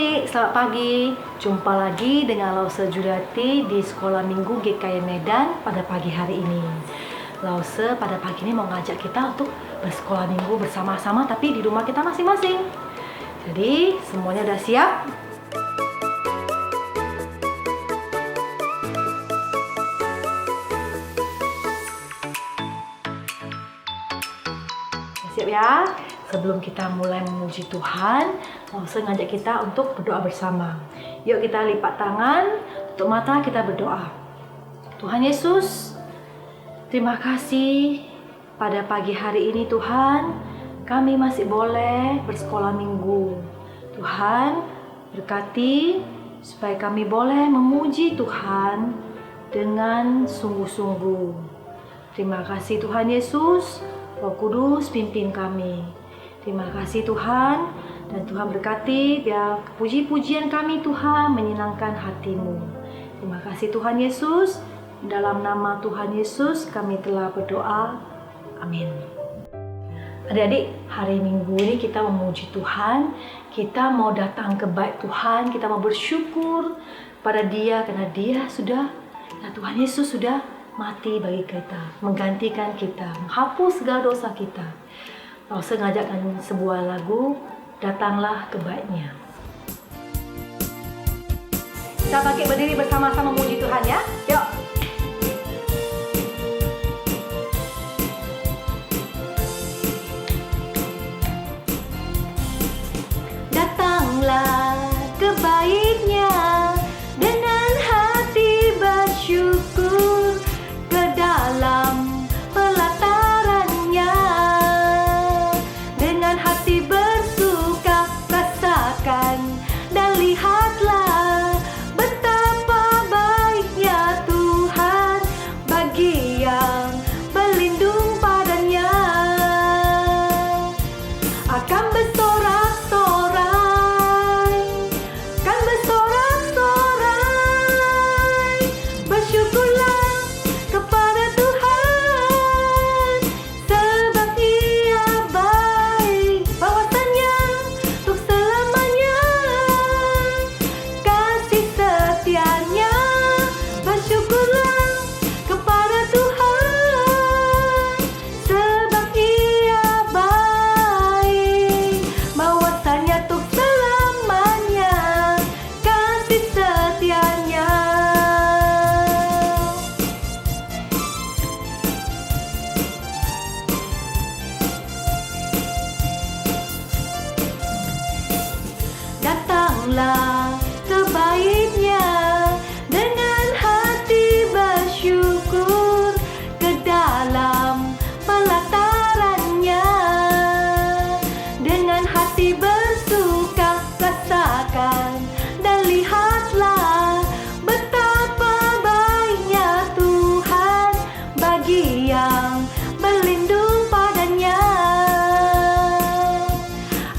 adik-adik, selamat pagi. Jumpa lagi dengan Lause Juliati di Sekolah Minggu GKI Medan pada pagi hari ini. Lause pada pagi ini mau ngajak kita untuk bersekolah minggu bersama-sama tapi di rumah kita masing-masing. Jadi semuanya udah siap? Siap ya? Sebelum kita mulai memuji Tuhan, Lause ngajak kita untuk berdoa bersama. Yuk kita lipat tangan, tutup mata, kita berdoa. Tuhan Yesus, terima kasih pada pagi hari ini Tuhan, kami masih boleh bersekolah minggu. Tuhan, berkati supaya kami boleh memuji Tuhan dengan sungguh-sungguh. Terima kasih Tuhan Yesus, Roh Kudus pimpin kami. Terima kasih Tuhan, dan Tuhan berkati biar puji-pujian kami Tuhan menyenangkan hati-Mu. Terima kasih Tuhan Yesus, dalam nama Tuhan Yesus kami telah berdoa. Amin. Adik-adik, hari Minggu ini kita memuji Tuhan, kita mau datang ke bait Tuhan, kita mau bersyukur pada Dia karena Dia sudah, Tuhan Yesus sudah mati bagi kita, menggantikan kita, menghapus segala dosa kita. Lause ngajakkan sebuah lagu, Datanglah ke Bait-Nya. Kita pakai berdiri bersama-sama memuji Tuhan ya. Yuk. Datanglah ke Bait-Nya dengan hati bersyukur ke dalam pelatarannya. Dengan hati bersuka rasakan dan lihatlah betapa baiknya Tuhan bagi yang berlindung padanya. Akan bersorak-sorai, kan bersorak-sorai, bersyukurlah kepada Tuhan sebab Ia baik, bahwasanya untuk selamanya kasih setianya. Bersyukurlah kepada Tuhan sebab Ia baik, bahwasanya untuk selamanya kasih setianya. Datanglah ke Bait-Nya dengan hati bersyukur ke dalam pelatarannya. Dengan hati bersuka rasakan dan lihatlah betapa baiknya Tuhan bagi yang berlindung padanya.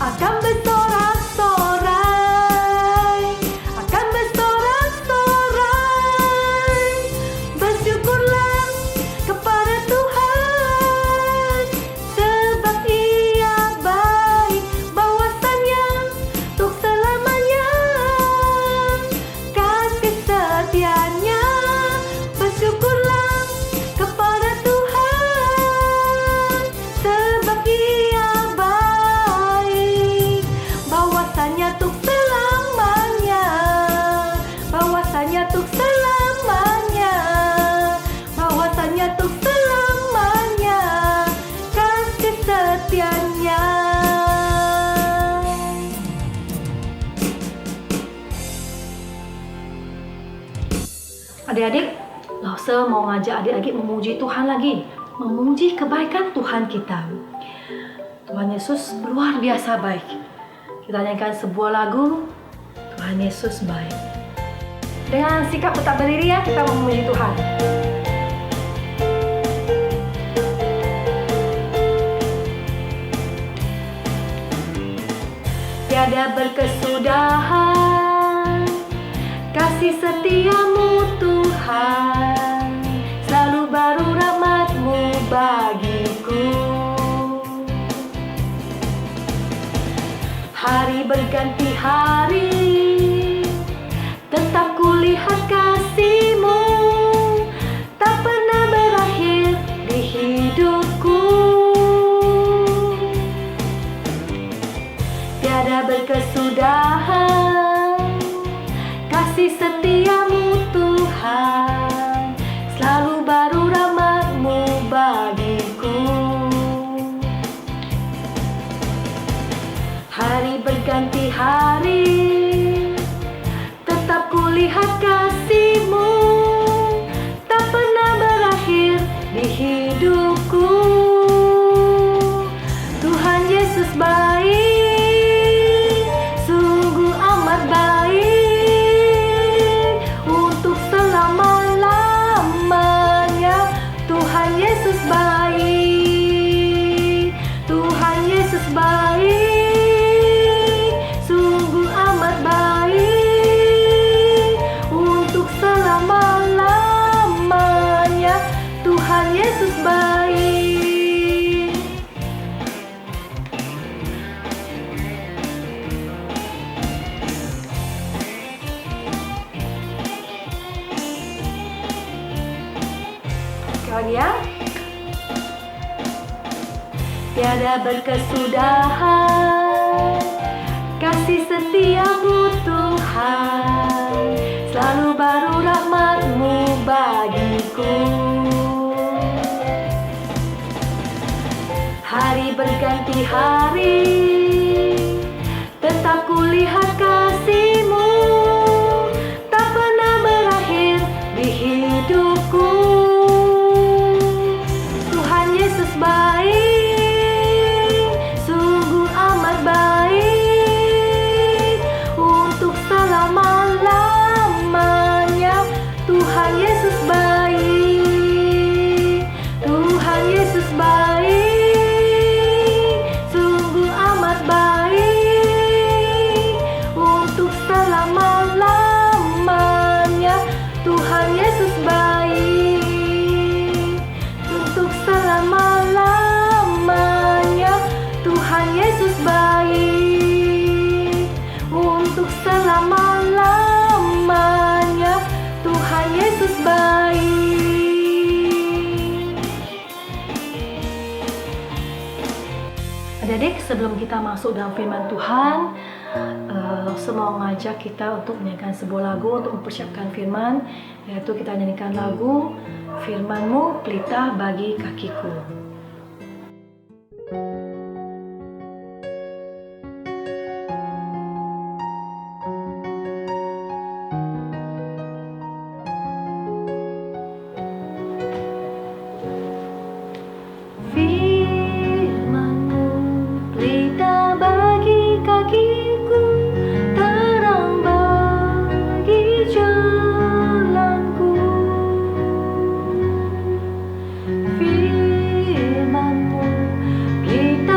Akan bersorak-sorai, akan bersorak-sorai, bersyukurlah kepada Tuhan sebab Ia baik, bahwasanya untuk selamanya kasih setianya. Bersyukurlah kepada Tuhan sebab Ia baik, bahwasanya untuk selamanya, bahwasanya untuk selamanya, bahwasanya untuk selamanya kasih setianya. Adik-adik, Lause mau ngajak adik-adik memuji Tuhan lagi, memuji kebaikan Tuhan kita. Tuhan Yesus luar biasa baik. Kita nyanyikan sebuah lagu, Tuhan Yesus baik. Dengan sikap tetap berdiri ya, kita memuji Tuhan. Tiada berkesudahan kasih setiamu Tuhan, selalu baru rahmat-Mu bagiku. Hari berganti hari, tetap kulihat kasih-Mu tak pernah berakhir di hidupku. Tiada berkesudahan kasih setia-Mu Tuhan, selalu baru rahmat-Mu bagiku. Hari berganti hari, tetap kulihat kasih-Mu tak pernah berakhir di hidupku. Tuhan Yesus baik, sungguh amat baik, untuk selama-lamanya. Tuhan Yesus baik, Tuhan Yesus baik, sungguh amat baik, untuk selama-lamanya. Tuhan Yesus baik. Sekali lagi ya. Tiada berkesudahan kasih setia-Mu Tuhan, selalu baru rahmat-Mu bagiku. Hari berganti hari, tetap kulihat kasih-Mu tak pernah berakhir di hidupku. Tuhan Yesus baik, sungguh amat baik, untuk selama-lamanya. Tuhan Yesus baik, Tuhan Yesus baik, sungguh amat baik, untuk selama-lamanya. Tuhan Yesus baik, untuk selama-lamanya. Tuhan Yesus baik, untuk selama-lamanya. Tuhan Yesus baik. Adik-adik, sebelum kita masuk dalam firman Tuhan, saya mau ngajak kita untuk menyanyikan sebuah lagu untuk mempersiapkan firman, yaitu kita nyanyikan lagu Firman-Mu Pelita Bagi Kakiku. Firman-Mu pelita bagi kakiku, terang bagi jalanku. Firman-Mu pelita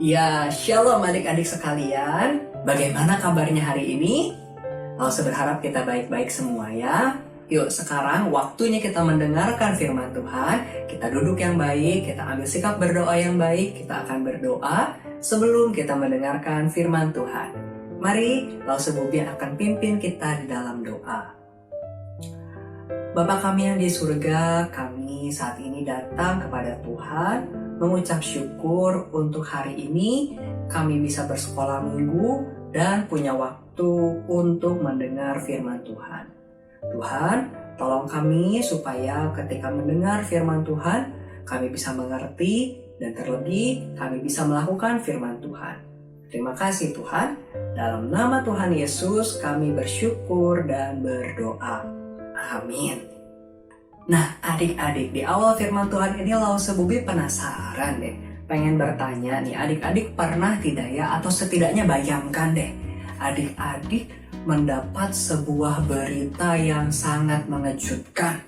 Ya, shalom adik-adik sekalian. Bagaimana kabarnya hari ini? Saya berharap kita baik-baik semua ya. Yuk sekarang waktunya kita mendengarkan firman Tuhan. Kita duduk yang baik, kita ambil sikap berdoa yang baik. Kita akan berdoa sebelum kita mendengarkan firman Tuhan. Mari, Lause Bubi akan pimpin kita di dalam doa. Bapa kami yang di surga, kami saat ini datang kepada Tuhan mengucap syukur untuk hari ini kami bisa bersekolah minggu dan punya waktu untuk mendengar firman Tuhan. Tuhan, tolong kami supaya ketika mendengar firman Tuhan, kami bisa mengerti dan terlebih kami bisa melakukan firman Tuhan. Terima kasih Tuhan, dalam nama Tuhan Yesus kami bersyukur dan berdoa. Amin. Nah adik-adik, di awal firman Tuhan ini Lause Bubi penasaran deh. Pengen bertanya nih, adik-adik pernah tidak ya, atau setidaknya bayangkan deh, adik-adik mendapat sebuah berita yang sangat mengejutkan.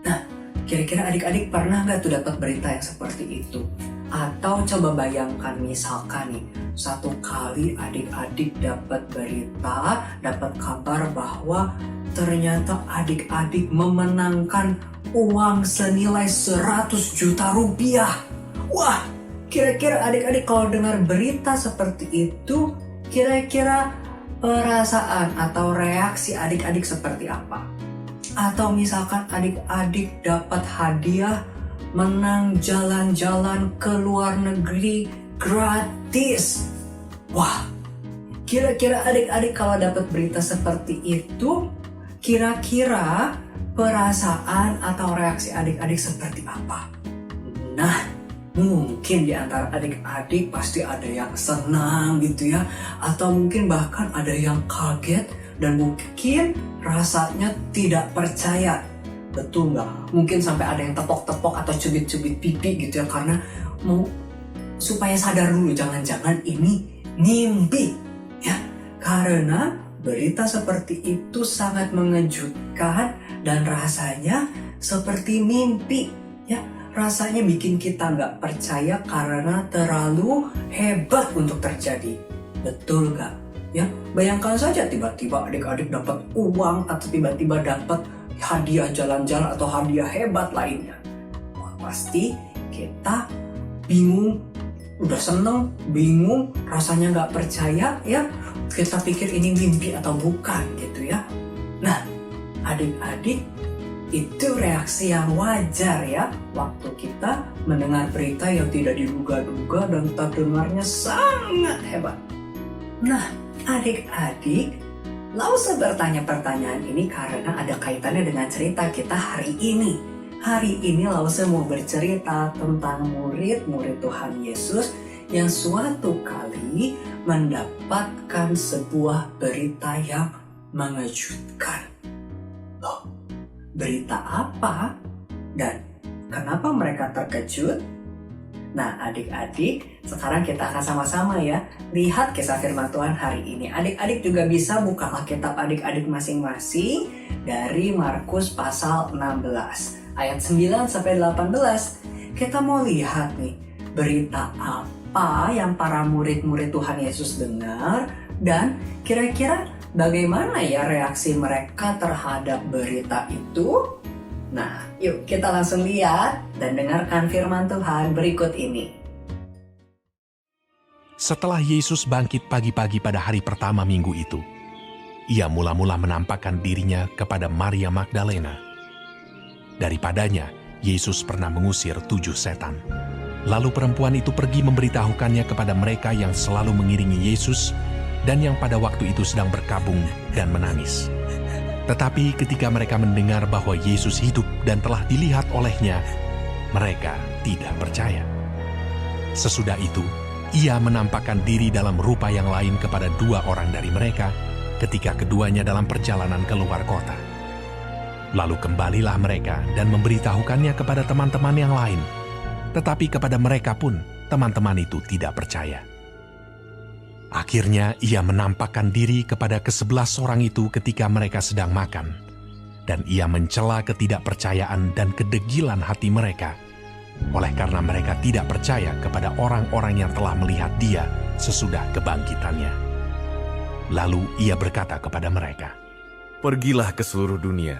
Nah, kira-kira adik-adik pernah nggak tuh dapat berita yang seperti itu? Atau coba bayangkan misalkan nih, satu kali adik-adik dapat berita, dapat kabar bahwa ternyata adik-adik memenangkan uang senilai 100 juta rupiah. Wah, kira-kira adik-adik kalau dengar berita seperti itu, kira-kira perasaan atau reaksi adik-adik seperti apa? Atau misalkan adik-adik dapat hadiah menang jalan-jalan ke luar negeri gratis. Wah, kira-kira adik-adik kalau dapat berita seperti itu, kira-kira perasaan atau reaksi adik-adik seperti apa? Nah, mungkin di antara adik-adik pasti ada yang senang gitu ya, atau mungkin bahkan ada yang kaget dan mungkin rasanya tidak percaya. Betul nggak? Mungkin sampai ada yang tepok-tepok atau cubit-cubit pipi gitu ya, karena mau supaya sadar dulu jangan-jangan ini mimpi ya. Karena berita seperti itu sangat mengejutkan dan rasanya seperti mimpi ya. Rasanya bikin kita nggak percaya karena terlalu hebat untuk terjadi. Betul nggak? Ya, bayangkan saja tiba-tiba adik-adik dapat uang atau tiba-tiba dapat hadiah jalan-jalan atau hadiah hebat lainnya. Wah, pasti kita bingung, udah seneng, bingung, rasanya nggak percaya ya. Kita pikir ini mimpi atau bukan gitu ya. Nah, adik-adik, itu reaksi yang wajar ya waktu kita mendengar berita yang tidak diduga-duga dan terdengarnya sangat hebat. Nah, adik-adik, Lause bertanya pertanyaan ini karena ada kaitannya dengan cerita kita hari ini. Hari ini Lause mau bercerita tentang murid-murid Tuhan Yesus yang suatu kali mendapatkan sebuah berita yang mengejutkan. Loh, berita apa? Dan kenapa mereka terkejut? Nah adik-adik, sekarang kita akan sama-sama ya lihat kisah firman Tuhan hari ini. Adik-adik juga bisa buka Alkitab adik-adik masing-masing dari Markus pasal 16 ayat 9 sampai 18. Kita mau lihat nih berita apa yang para murid-murid Tuhan Yesus dengar dan kira-kira bagaimana ya reaksi mereka terhadap berita itu. Nah, yuk kita langsung lihat dan dengarkan firman Tuhan berikut ini. Setelah Yesus bangkit pagi-pagi pada hari pertama minggu itu, ia mula-mula menampakkan dirinya kepada Maria Magdalena. Daripadanya, Yesus pernah mengusir 7 setan. Lalu perempuan itu pergi memberitahukannya kepada mereka yang selalu mengiringi Yesus dan yang pada waktu itu sedang berkabung dan menangis. Tetapi ketika mereka mendengar bahwa Yesus hidup dan telah dilihat olehnya, mereka tidak percaya. Sesudah itu, ia menampakkan diri dalam rupa yang lain kepada 2 orang dari mereka ketika keduanya dalam perjalanan keluar kota. Lalu kembalilah mereka dan memberitahukannya kepada teman-teman yang lain. Tetapi kepada mereka pun, teman-teman itu tidak percaya. Akhirnya ia menampakkan diri kepada ke-11 orang itu ketika mereka sedang makan. Dan ia mencela ketidakpercayaan dan kedegilan hati mereka, oleh karena mereka tidak percaya kepada orang-orang yang telah melihat Dia sesudah kebangkitannya. Lalu Ia berkata kepada mereka, "Pergilah ke seluruh dunia,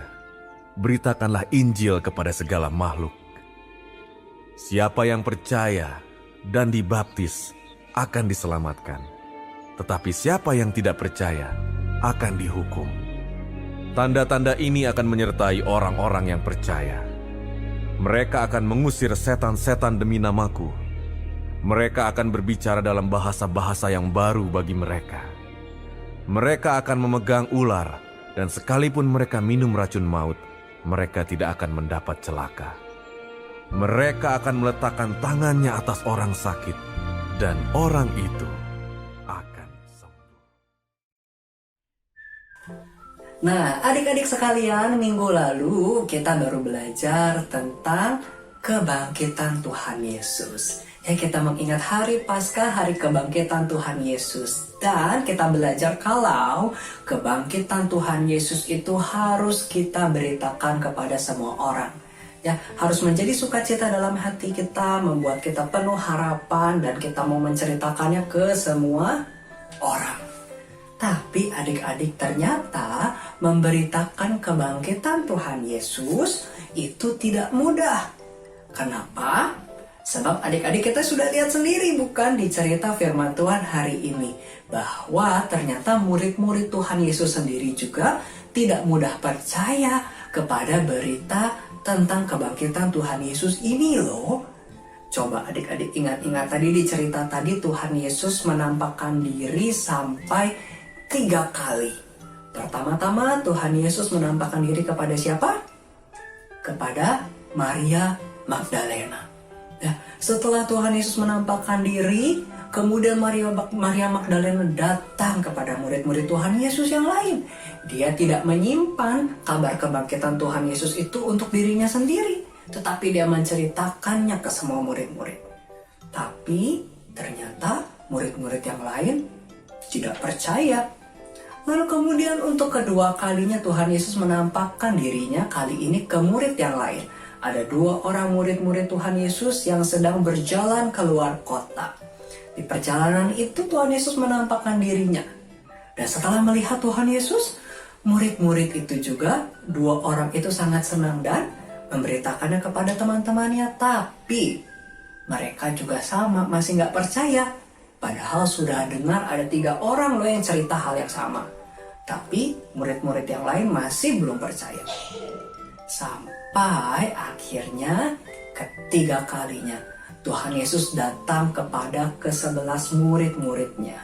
beritakanlah Injil kepada segala makhluk. Siapa yang percaya dan dibaptis akan diselamatkan, tetapi siapa yang tidak percaya akan dihukum. Tanda-tanda ini akan menyertai orang-orang yang percaya. Mereka akan mengusir setan-setan demi namaku. Mereka akan berbicara dalam bahasa-bahasa yang baru bagi mereka. Mereka akan memegang ular, dan sekalipun mereka minum racun maut, mereka tidak akan mendapat celaka. Mereka akan meletakkan tangannya atas orang sakit, dan orang itu akan sembuh." Nah, adik-adik sekalian, minggu lalu kita baru belajar tentang kebangkitan Tuhan Yesus. Ya, kita mengingat hari Paskah, hari kebangkitan Tuhan Yesus. Dan kita belajar kalau kebangkitan Tuhan Yesus itu harus kita beritakan kepada semua orang. Ya, harus menjadi sukacita dalam hati kita, membuat kita penuh harapan, dan kita mau menceritakannya ke semua orang. Tapi adik-adik, ternyata memberitakan kebangkitan Tuhan Yesus itu tidak mudah. Kenapa? Sebab adik-adik kita sudah lihat sendiri bukan di cerita firman Tuhan hari ini, bahwa ternyata murid-murid Tuhan Yesus sendiri juga tidak mudah percaya kepada berita tentang kebangkitan Tuhan Yesus ini loh. Coba adik-adik ingat-ingat tadi di cerita tadi, Tuhan Yesus menampakkan diri sampai 3 kali. Pertama-tama Tuhan Yesus menampakkan diri kepada siapa? Kepada Maria Magdalena. Nah, setelah Tuhan Yesus menampakkan diri, kemudian Maria Magdalena datang kepada murid-murid Tuhan Yesus yang lain. Dia tidak menyimpan kabar kebangkitan Tuhan Yesus itu untuk dirinya sendiri, tetapi dia menceritakannya ke semua murid-murid. Tapi ternyata murid-murid yang lain tidak percaya. Lalu kemudian untuk kedua kalinya Tuhan Yesus menampakkan dirinya kali ini ke murid yang lain. Ada 2 orang murid-murid Tuhan Yesus yang sedang berjalan keluar kota. Di perjalanan itu Tuhan Yesus menampakkan dirinya. Dan setelah melihat Tuhan Yesus, murid-murid itu juga, 2 orang itu sangat senang dan memberitakannya kepada teman-temannya. Tapi mereka juga sama, masih gak percaya. Padahal sudah dengar ada 3 orang loh yang cerita hal yang sama. Tapi murid-murid yang lain masih belum percaya. Sampai akhirnya ketiga kalinya Tuhan Yesus datang kepada ke-11 murid-muridnya.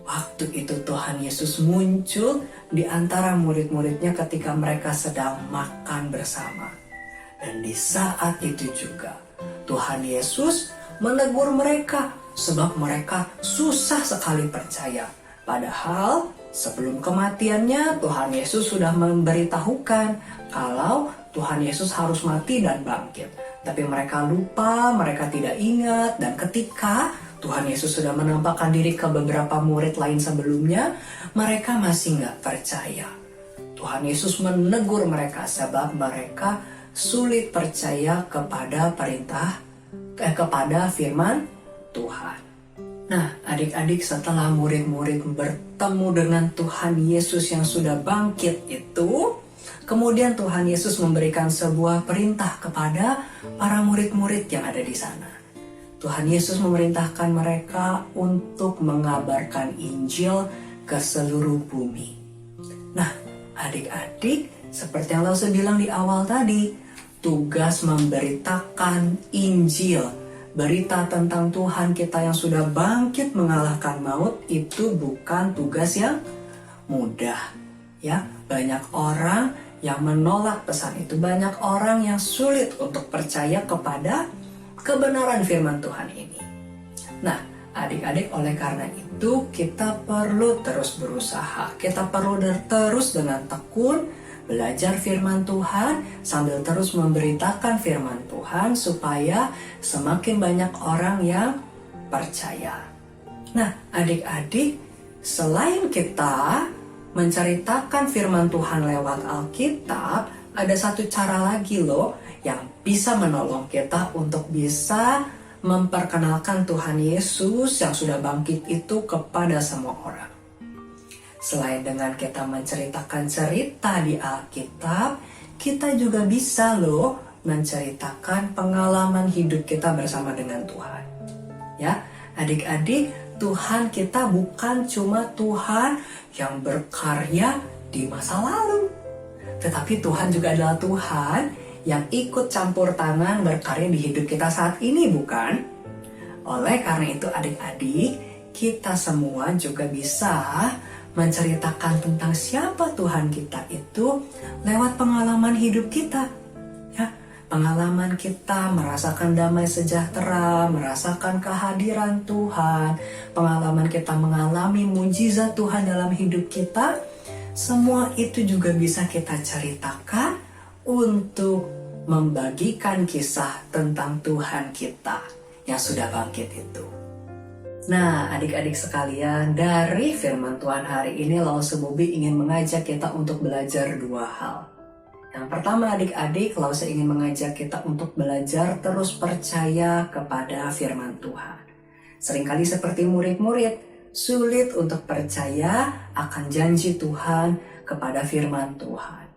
Waktu itu Tuhan Yesus muncul di antara murid-muridnya ketika mereka sedang makan bersama. Dan di saat itu juga Tuhan Yesus menegur mereka sebab mereka susah sekali percaya. Padahal sebelum kematiannya Tuhan Yesus sudah memberitahukan kalau Tuhan Yesus harus mati dan bangkit. Tapi mereka lupa, mereka tidak ingat. Dan ketika Tuhan Yesus sudah menampakkan diri ke beberapa murid lain sebelumnya, mereka masih nggak percaya. Tuhan Yesus menegur mereka sebab mereka sulit percaya kepada kepada firman Tuhan. Nah, adik-adik, setelah murid-murid bertemu dengan Tuhan Yesus yang sudah bangkit itu, kemudian Tuhan Yesus memberikan sebuah perintah kepada para murid-murid yang ada di sana. Tuhan Yesus memerintahkan mereka untuk mengabarkan Injil ke seluruh bumi. Nah, adik-adik, seperti yang Lause bilang di awal tadi, tugas memberitakan Injil, berita tentang Tuhan kita yang sudah bangkit mengalahkan maut, itu bukan tugas yang mudah. Ya, banyak orang yang menolak pesan itu, banyak orang yang sulit untuk percaya kepada kebenaran firman Tuhan ini. Nah, adik-adik, oleh karena itu kita perlu terus berusaha. Kita perlu terus dengan tekun belajar firman Tuhan sambil terus memberitakan firman Tuhan supaya semakin banyak orang yang percaya. Nah, adik-adik, selain kita menceritakan firman Tuhan lewat Alkitab, ada satu cara lagi loh yang bisa menolong kita untuk bisa memperkenalkan Tuhan Yesus yang sudah bangkit itu kepada semua orang. Selain dengan kita menceritakan cerita di Alkitab, kita juga bisa loh menceritakan pengalaman hidup kita bersama dengan Tuhan. Ya, adik-adik, Tuhan kita bukan cuma Tuhan yang berkarya di masa lalu, tetapi Tuhan juga adalah Tuhan yang ikut campur tangan berkarya di hidup kita saat ini, bukan? Oleh karena itu adik-adik, kita semua juga bisa menceritakan tentang siapa Tuhan kita itu lewat pengalaman hidup kita. Ya, pengalaman kita merasakan damai sejahtera, merasakan kehadiran Tuhan, pengalaman kita mengalami mujizat Tuhan dalam hidup kita, semua itu juga bisa kita ceritakan untuk membagikan kisah tentang Tuhan kita yang sudah bangkit itu. Nah, adik-adik sekalian, dari firman Tuhan hari ini Lause Bobby ingin mengajak kita untuk belajar dua hal. Yang pertama, adik-adik, Lause ingin mengajak kita untuk belajar terus percaya kepada firman Tuhan. Seringkali seperti murid-murid, sulit untuk percaya akan janji Tuhan kepada firman Tuhan.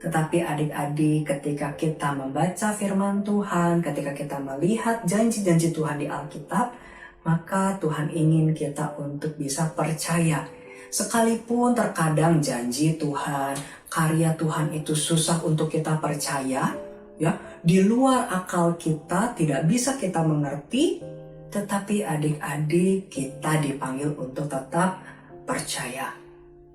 Tetapi adik-adik, ketika kita membaca firman Tuhan, ketika kita melihat janji-janji Tuhan di Alkitab, maka Tuhan ingin kita untuk bisa percaya. Sekalipun terkadang janji Tuhan, karya Tuhan itu susah untuk kita percaya, ya, di luar akal kita, tidak bisa kita mengerti, tetapi adik-adik, kita dipanggil untuk tetap percaya.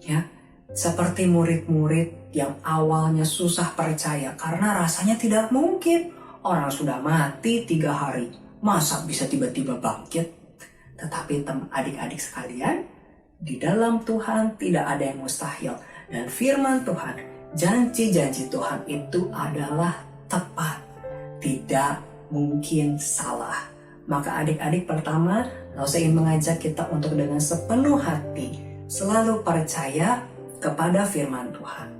Ya, seperti murid-murid yang awalnya susah percaya karena rasanya tidak mungkin. Orang sudah mati 3 hari, masa bisa tiba-tiba bangkit? Tetapi adik-adik sekalian, di dalam Tuhan tidak ada yang mustahil. Dan firman Tuhan, janji-janji Tuhan itu adalah tepat, tidak mungkin salah. Maka adik-adik, pertama, Lause ingin mengajak kita untuk dengan sepenuh hati selalu percaya kepada firman Tuhan.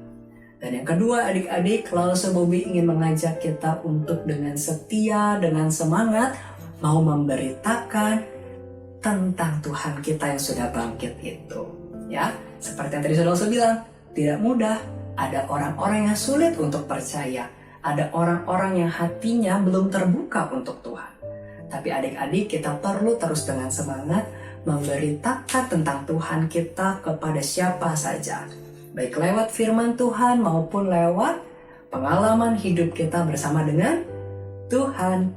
Dan yang kedua, adik-adik, Lause Bobby ingin mengajak kita untuk dengan setia, dengan semangat, mau memberitakan tentang Tuhan kita yang sudah bangkit itu. Ya, seperti yang tadi sudah Lause bilang, tidak mudah. Ada orang-orang yang sulit untuk percaya. Ada orang-orang yang hatinya belum terbuka untuk Tuhan. Tapi adik-adik, kita perlu terus dengan semangat memberitakan tentang Tuhan kita kepada siapa saja. Baik lewat firman Tuhan maupun lewat pengalaman hidup kita bersama dengan Tuhan.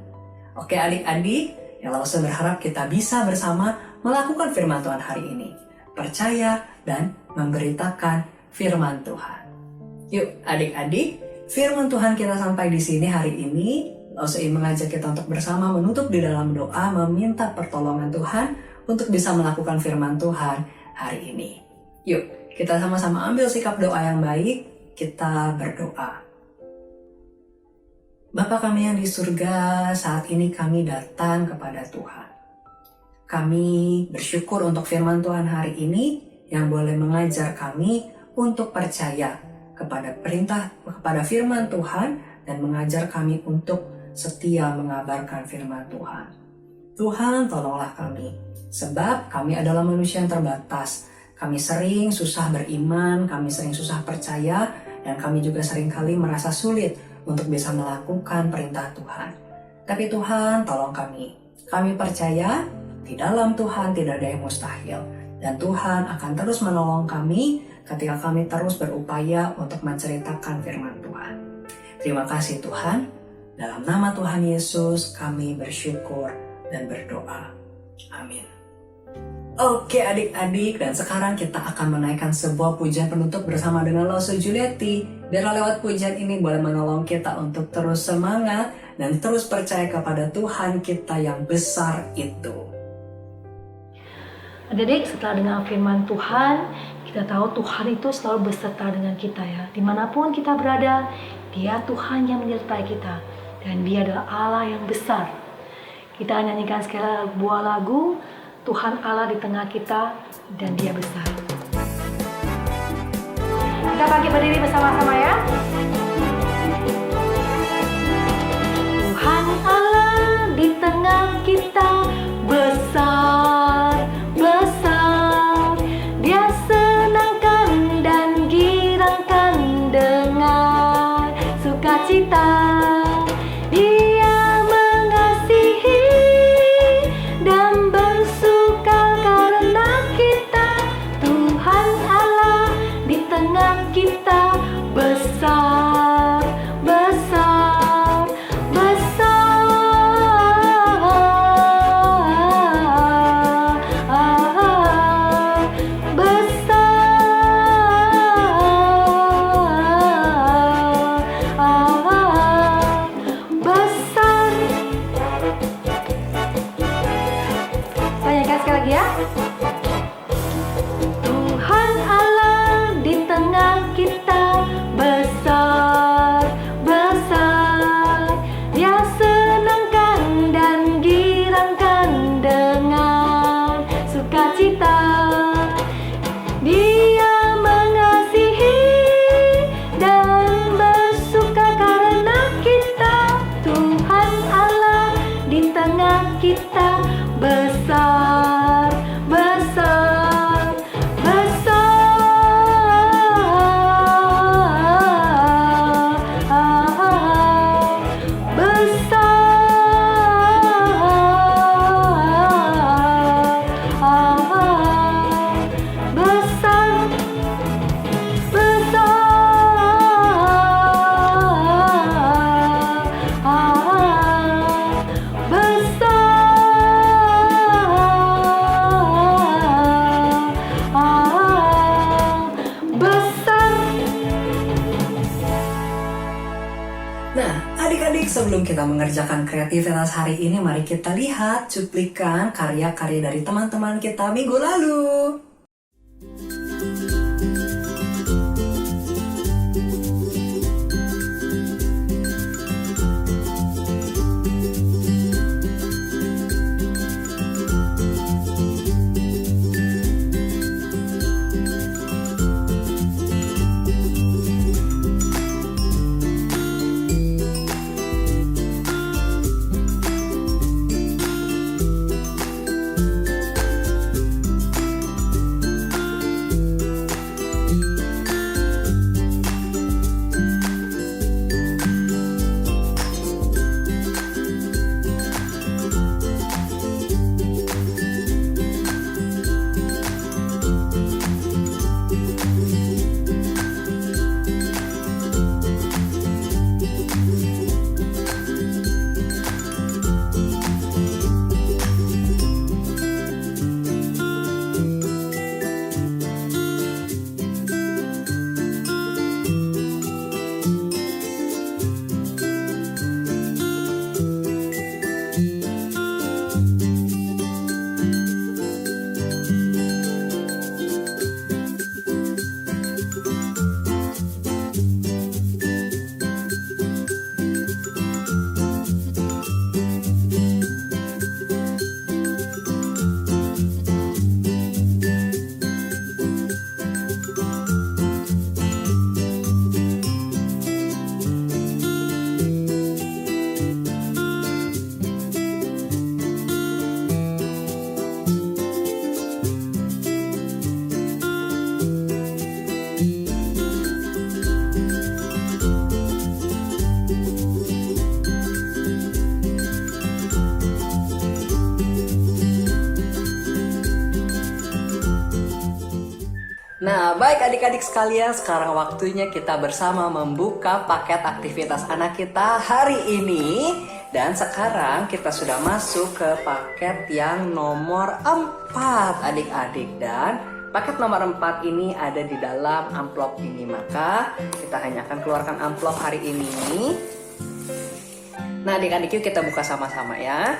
Oke adik-adik, ya Lause berharap kita bisa bersama melakukan firman Tuhan hari ini. Percaya dan memberitakan firman Tuhan. Yuk adik-adik, firman Tuhan kita sampai di sini hari ini. Lause ingin mengajak kita untuk bersama menutup di dalam doa, meminta pertolongan Tuhan untuk bisa melakukan firman Tuhan hari ini. Yuk, kita sama-sama ambil sikap doa yang baik, kita berdoa. Bapa kami yang di surga, saat ini kami datang kepada Tuhan. Kami bersyukur untuk firman Tuhan hari ini yang boleh mengajar kami untuk percaya kepada kepada firman Tuhan dan mengajar kami untuk setia mengabarkan firman Tuhan. Tuhan, tolonglah kami, sebab kami adalah manusia yang terbatas. Kami sering susah beriman, kami sering susah percaya, dan kami juga seringkali merasa sulit untuk bisa melakukan perintah Tuhan. Tapi Tuhan, tolong kami. Kami percaya di dalam Tuhan tidak ada yang mustahil. Dan Tuhan akan terus menolong kami ketika kami terus berupaya untuk menceritakan firman Tuhan. Terima kasih Tuhan. Dalam nama Tuhan Yesus kami bersyukur dan berdoa. Amin. Oke adik-adik, dan sekarang kita akan menaikkan sebuah pujian penutup bersama dengan Lause Julieti. Biarlah lewat pujian ini boleh menolong kita untuk terus semangat dan terus percaya kepada Tuhan kita yang besar itu. Adik-adik, setelah dengar firman Tuhan, kita tahu Tuhan itu selalu beserta dengan kita ya. Dimanapun kita berada, Dia Tuhan yang menyertai kita. Dan Dia adalah Allah yang besar. Kita nyanyikan sekali sebuah lagu, Tuhan Allah di tengah kita dan Dia besar. Kita bangkit berdiri bersama-sama ya. sebelum kita mengerjakan kreativitas hari ini, mari kita lihat cuplikan karya-karya dari teman-teman kita minggu lalu. Nah, baik adik-adik sekalian, sekarang waktunya kita bersama membuka paket aktivitas anak kita hari ini. Dan sekarang kita sudah masuk ke paket yang nomor 4 adik-adik. Dan paket nomor 4 ini ada di dalam amplop ini. Maka kita hanya akan keluarkan amplop hari ini. Nah adik-adik, yuk kita buka sama-sama ya.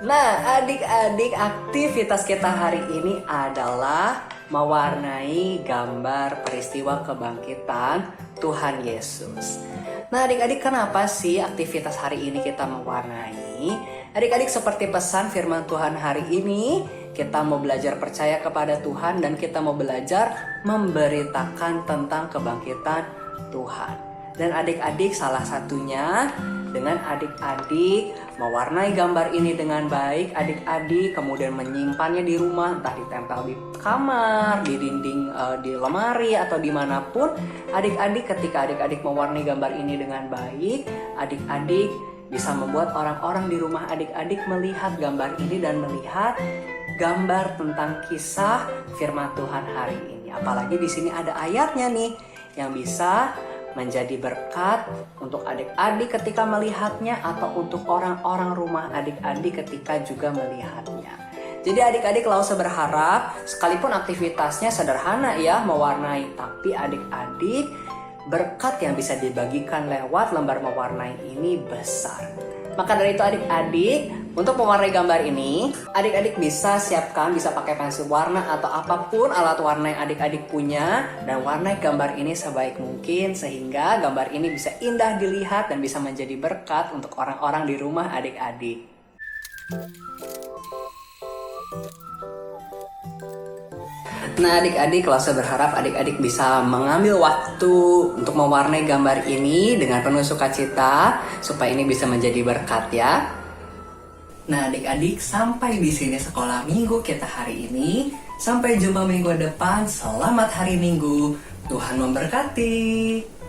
Nah, adik-adik, aktivitas kita hari ini adalah mewarnai gambar peristiwa kebangkitan Tuhan Yesus. Nah, adik-adik, kenapa sih aktivitas hari ini kita mewarnai? Adik-adik, seperti pesan firman Tuhan hari ini, kita mau belajar percaya kepada Tuhan dan kita mau belajar memberitakan tentang kebangkitan Tuhan. Dan adik-adik, salah satunya dengan adik-adik mewarnai gambar ini dengan baik, adik-adik kemudian menyimpannya di rumah, entah ditempel di kamar, di dinding, di lemari atau dimanapun. Adik-adik, ketika adik-adik mewarnai gambar ini dengan baik, adik-adik bisa membuat orang-orang di rumah adik-adik melihat gambar ini dan melihat gambar tentang kisah firman Tuhan hari ini. Apalagi di sini ada ayatnya nih yang bisa menjadi berkat untuk adik-adik ketika melihatnya atau untuk orang-orang rumah adik-adik ketika juga melihatnya. Jadi adik-adik Lause berharap sekalipun aktivitasnya sederhana ya mewarnai, tapi adik-adik berkat yang bisa dibagikan lewat lembar mewarnai ini besar. Maka dari itu adik-adik, untuk mewarnai gambar ini, adik-adik bisa siapkan, bisa pakai pensil warna atau apapun alat warna yang adik-adik punya, dan warnai gambar ini sebaik mungkin sehingga gambar ini bisa indah dilihat dan bisa menjadi berkat untuk orang-orang di rumah adik-adik. Nah adik-adik, Lause berharap adik-adik bisa mengambil waktu untuk mewarnai gambar ini dengan penuh sukacita supaya ini bisa menjadi berkat ya. Nah adik-adik, sampai di sini sekolah minggu kita hari ini. Sampai jumpa minggu depan. Selamat hari Minggu. Tuhan memberkati.